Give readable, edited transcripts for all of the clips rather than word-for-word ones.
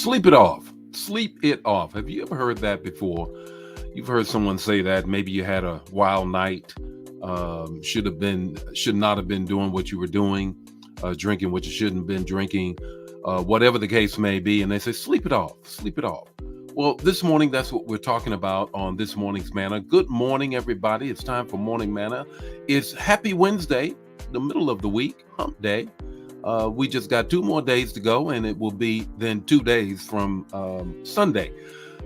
Sleep it off. Sleep it off. Have you ever heard that before? You've heard someone say that maybe you had a wild night, should not have been doing what you were doing, drinking what you shouldn't have been drinking, whatever the case may be, and they say, sleep it off, sleep it off. Well, this morning, that's what we're talking about on this morning's Manna. Good morning, everybody. It's time for Morning Manna. It's Happy Wednesday, the middle of the week, hump day. We just got 2 more days to go, and it will be then 2 days from Sunday.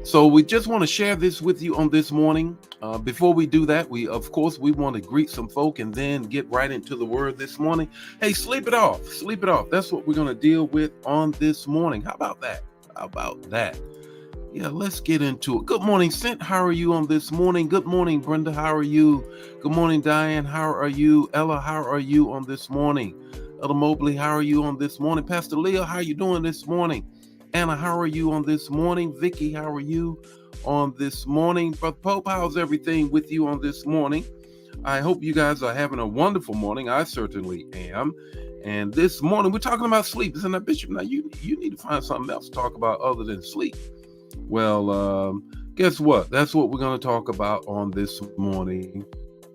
So we just want to share this with you on this morning. Before we do that, we want to greet some folk and then get right into the word this morning. Hey, sleep it off. Sleep it off. That's what we're going to deal with on this morning. How about that? How about that? Yeah, let's get into it. Good morning, Sint. How are you on this morning? Good morning, Brenda. How are you? Good morning, Diane. How are you? Ella, how are you on this morning? Ella Mobley, how are you on this morning? Pastor Leah, how are you doing this morning? Anna, how are you on this morning? Vicky, how are you on this morning? Brother Pope, how's everything with you on this morning? I hope you guys are having a wonderful morning. I certainly am. And this morning, we're talking about sleep. Isn't that, Bishop? Now, you need to find something else to talk about other than sleep. Well, guess what? That's what we're going to talk about on this morning.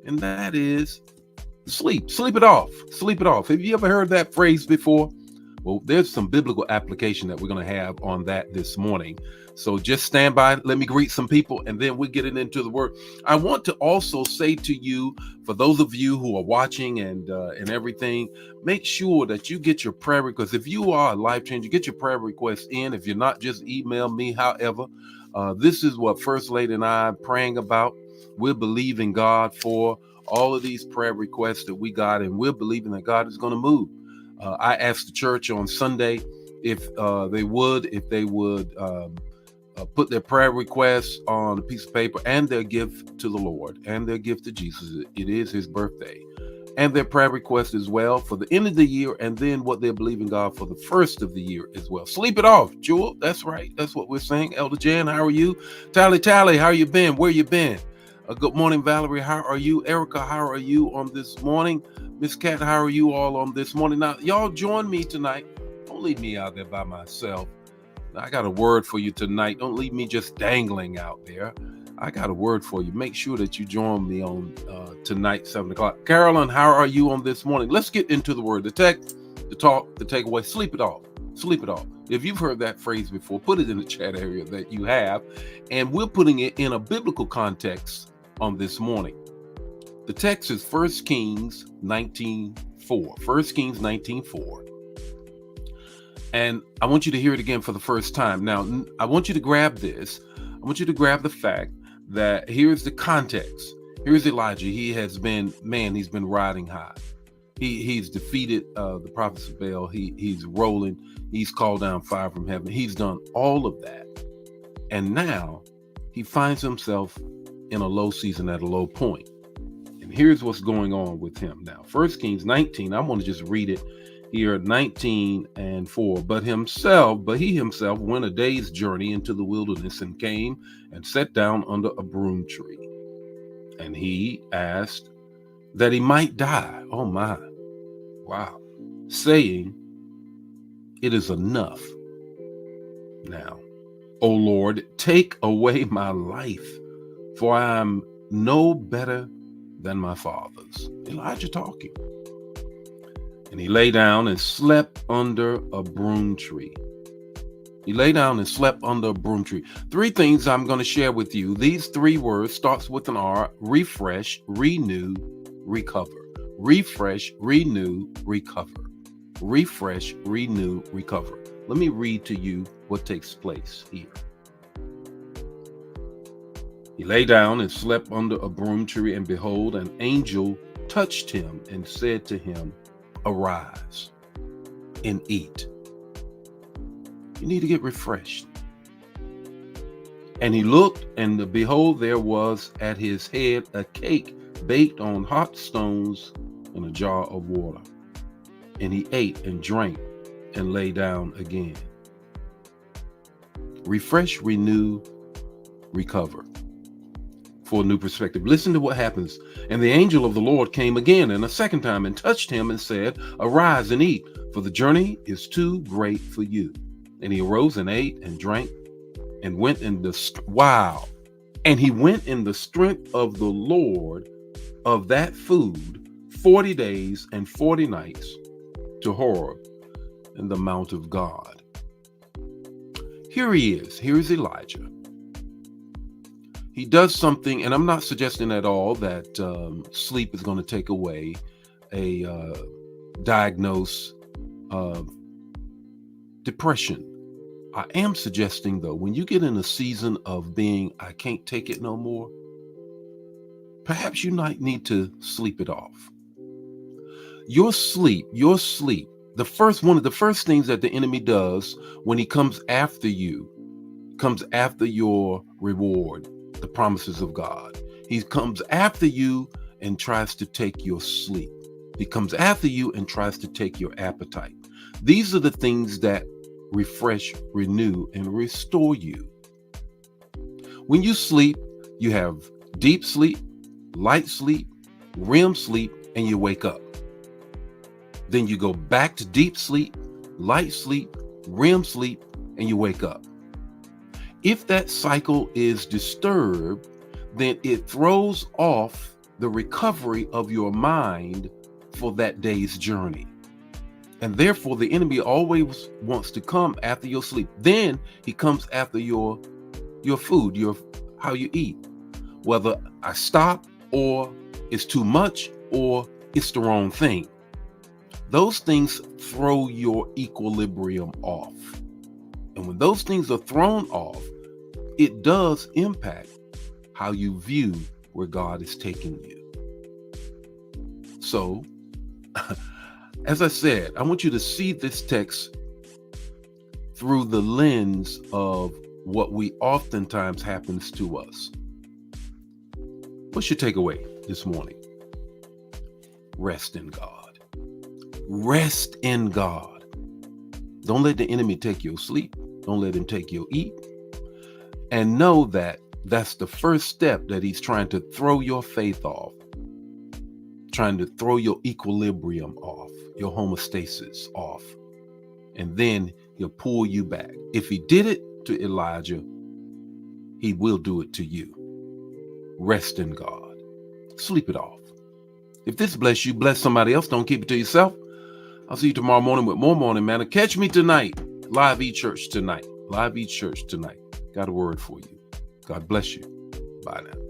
And that is sleep. Sleep it off. Sleep it off. Have you ever heard that phrase before? Well, there's some biblical application that we're going to have on that this morning. So just stand by. Let me greet some people, and then we'll get into the word. I want to also say to you, for those of you who are watching and everything, make sure that you get your prayer requests. If you are a life changer, get your prayer requests in. If you're not, just email me. However, this is what First Lady and I are praying about. We're believing God for all of these prayer requests that we got, and we're believing that God is going to move. I asked the church on Sunday if they would put their prayer requests on a piece of paper and their gift to the Lord and their gift to Jesus. It is his birthday. And their prayer request as well for the end of the year, and then what they're believing God for the first of the year as well. Sleep it off, Jewel. That's right. That's what we're saying. Elder Jan, how are you? Tally, how you been? Where you been? Good morning, Valerie. How are you? Erica, how are you on this morning? Miss Cat, how are you all on this morning? Now, y'all join me tonight. Don't leave me out there by myself. Now, I got a word for you tonight. Don't leave me just dangling out there. I got a word for you. Make sure that you join me on tonight, 7 o'clock. Carolyn, how are you on this morning? Let's get into the word, the text, the talk, the takeaway. Sleep it off. Sleep it off. If you've heard that phrase before, put it in the chat area that you have. And we're putting it in a biblical context on this morning. The text is 1 Kings 19:4. 1 Kings 19:4. And I want you to hear it again for the first time. Now, I want you to grab this. I want you to grab the fact that here's the context. Here's Elijah. He's been riding high. He's defeated the prophets of Baal. He's rolling. He's called down fire from heaven. He's done all of that. And now he finds himself in a low season at a low point. And here's what's going on with him now. 1 Kings 19, I want to just read it here, 19:4. But he himself went a day's journey into the wilderness and came and sat down under a broom tree. And he asked that he might die. Oh my, wow. Saying, it is enough now. O Lord, take away my life, for I am no better than my fathers. Elijah talking. And he lay down and slept under a broom tree. He lay down and slept under a broom tree. 3 things I'm going to share with you. These 3 words starts with an R: refresh, renew, recover. Refresh, renew, recover. Refresh, renew, recover. Let me read to you what takes place here. He lay down and slept under a broom tree, and behold, an angel touched him and said to him, arise and eat. You need to get refreshed. And he looked, and behold, there was at his head a cake baked on hot stones and a jar of water. And he ate and drank and lay down again. Refresh, renew, recover. For a new perspective. Listen to what happens. And the angel of the Lord came again and a second time and touched him and said, arise and eat, for the journey is too great for you. And he arose and ate and drank and went in the wow. And he went in the strength of the Lord of that food 40 days and 40 nights to Horeb in the mount of God. Here he is. Here's Elijah. He does something, and I'm not suggesting at all that sleep is going to take away a diagnose of depression. I am suggesting, though, when you get in a season of being, I can't take it no more, perhaps you might need to sleep it off. Your sleep, one of the first things that the enemy does when he comes after you, comes after your reward, the promises of God. He comes after you and tries to take your sleep. He comes after you and tries to take your appetite. These are the things that refresh, renew, and restore you. When you sleep, you have deep sleep, light sleep, REM sleep, and you wake up. Then you go back to deep sleep, light sleep, REM sleep, and you wake up. If that cycle is disturbed, then it throws off the recovery of your mind for that day's journey. And therefore, the enemy always wants to come after your sleep. Then he comes after your food, how you eat. Whether I stop, or it's too much, or it's the wrong thing. Those things throw your equilibrium off. And when those things are thrown off, it does impact how you view where God is taking you. So, as I said, I want you to see this text through the lens of what we oftentimes happens to us. What's your takeaway this morning? Rest in God. Rest in God. Don't let the enemy take your sleep. Don't let him take your eat. And know that that's the first step that he's trying to throw your faith off, trying to throw your equilibrium off, your homeostasis off. And then he'll pull you back. If he did it to Elijah, he will do it to you. Rest in God. Sleep it off. If this bless you, bless somebody else. Don't keep it to yourself. I'll see you tomorrow morning with more Morning Manna. Catch me tonight. Live E-Church tonight. Live E-Church tonight. Got a word for you. God bless you. Bye now.